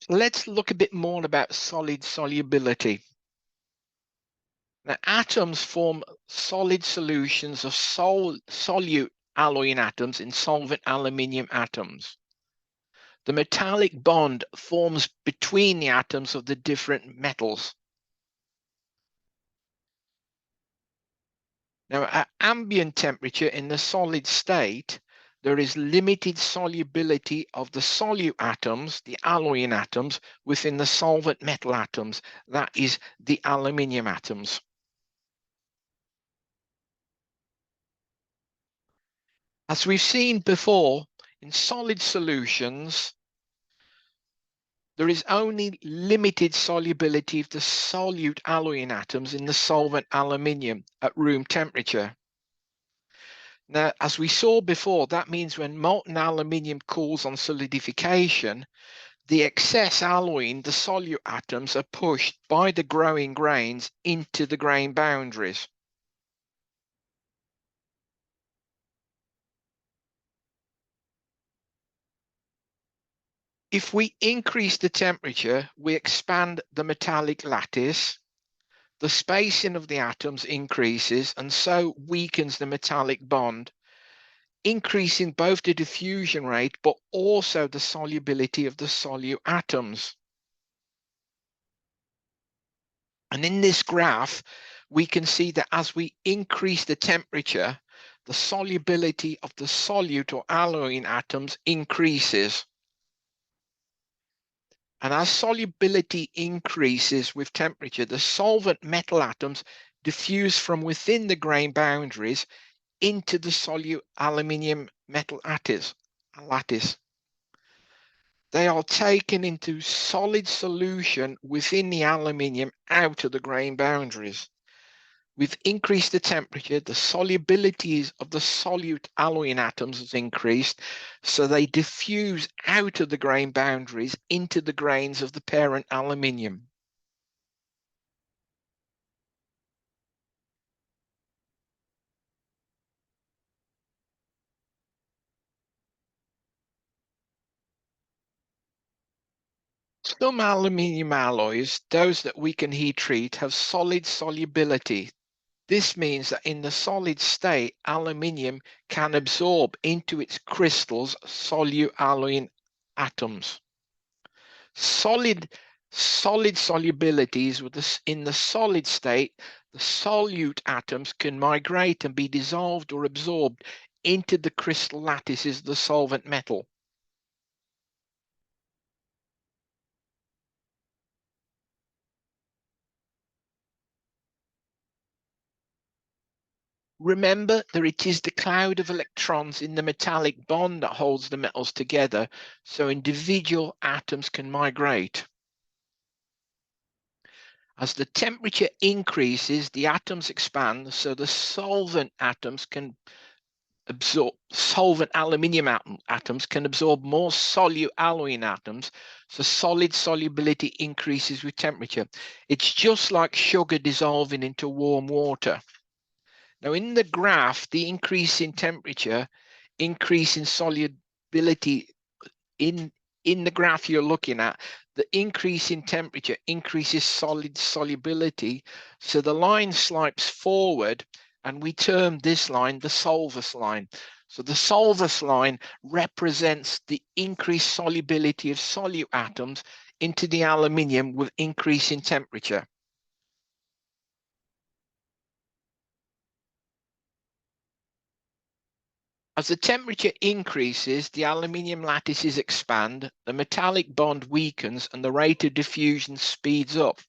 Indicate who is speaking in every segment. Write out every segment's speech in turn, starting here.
Speaker 1: let's look a bit more about solid solubility. Now, atoms form solid solutions of solute alloying atoms in solvent aluminium atoms. The metallic bond forms between the atoms of the different metals. Now, at ambient temperature in the solid state, there is limited solubility of the solute atoms, the alloying atoms, within the solvent metal atoms, that is, the aluminium atoms. As we've seen before, in solid solutions, there is only limited solubility of the solute alloying atoms in the solvent aluminium at room temperature. Now, as we saw before, that means when molten aluminium cools on solidification, the excess alloying, the solute atoms, are pushed by the growing grains into the grain boundaries. If we increase the temperature, we expand the metallic lattice, the spacing of the atoms increases and so weakens the metallic bond, increasing both the diffusion rate but also the solubility of the solute atoms. And in this graph, we can see that as we increase the temperature, the solubility of the solute or alloying atoms increases. And as solubility increases with temperature, the solvent metal atoms diffuse from within the grain boundaries into the solute aluminium metal lattice. They are taken into solid solution within the aluminium out of the grain boundaries. We've increased the temperature, the solubilities of the solute alloying atoms has increased, so they diffuse out of the grain boundaries into the grains of the parent aluminium. Some aluminium alloys, those that we can heat treat, have solid solubility. This means that in the solid state, aluminium can absorb into its crystals solute alloying atoms. Solid solubilities in the solid state, the solute atoms can migrate and be dissolved or absorbed into the crystal lattices of the solvent metal. Remember that it is the cloud of electrons in the metallic bond that holds the metals together, so individual atoms can migrate. As the temperature increases, the atoms expand, so the solvent atoms can absorb, solvent aluminium atoms can absorb more solute alloying atoms, so solid solubility increases with temperature. It's just like sugar dissolving into warm water. Now, in the graph, the increase in temperature, increase in solubility in the graph you're looking at, the increase in temperature increases solid solubility. So the line slopes forward, and we term this line the Solvus line. So the Solvus line represents the increased solubility of solute atoms into the aluminium with increase in temperature. As the temperature increases, the aluminium lattices expand, the metallic bond weakens, and the rate of diffusion speeds up.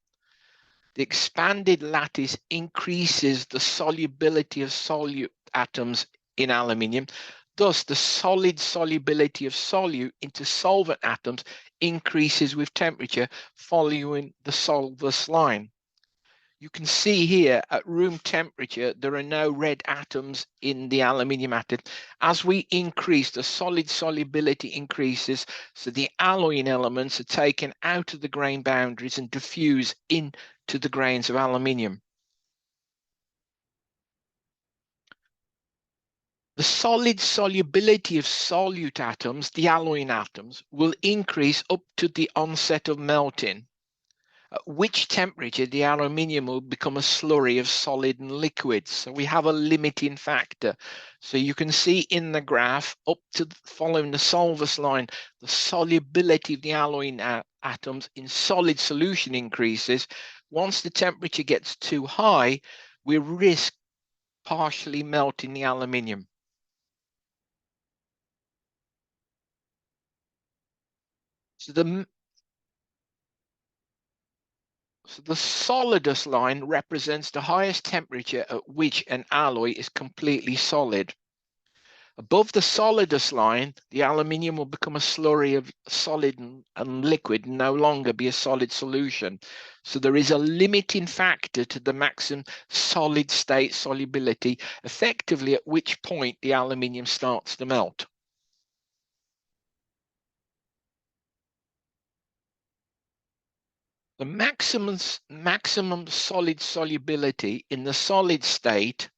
Speaker 1: The expanded lattice increases the solubility of solute atoms in aluminium. Thus, the solid solubility of solute into solvent atoms increases with temperature following the Solvus line. You can see here at room temperature, there are no red atoms in the aluminium atom. As we increase, the solid solubility increases, so the alloying elements are taken out of the grain boundaries and diffuse into the grains of aluminium. The solid solubility of solute atoms, the alloying atoms, will increase up to the onset of melting, at which temperature the aluminium will become a slurry of solid and liquids. So we have a limiting factor. So you can see in the graph up to following the Solvus line, the solubility of the alloying atoms in solid solution increases. Once the temperature gets too high, we risk partially melting the aluminium. So the solidus line represents the highest temperature at which an alloy is completely solid. Above the solidus line, the aluminium will become a slurry of solid and liquid, no longer be a solid solution. So there is a limiting factor to the maximum solid state solubility, effectively at which point the aluminium starts to melt. The maximum solid solubility in the solid state,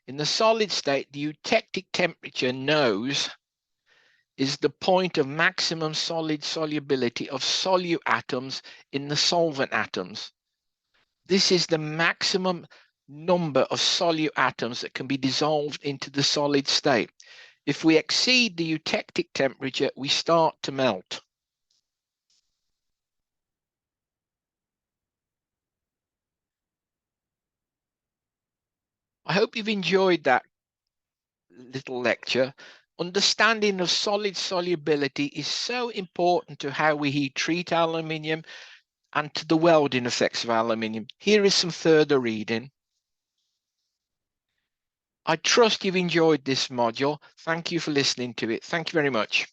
Speaker 1: the eutectic temperature is the point of maximum solid solubility of solute atoms in the solvent atoms. This is the maximum number of solute atoms that can be dissolved into the solid state. If we exceed the eutectic temperature, we start to melt. I hope you've enjoyed that little lecture. Understanding of solid solubility is so important to how we treat aluminium and to the welding effects of aluminium. Here is some further reading. I trust you've enjoyed this module. Thank you for listening to it. Thank you very much.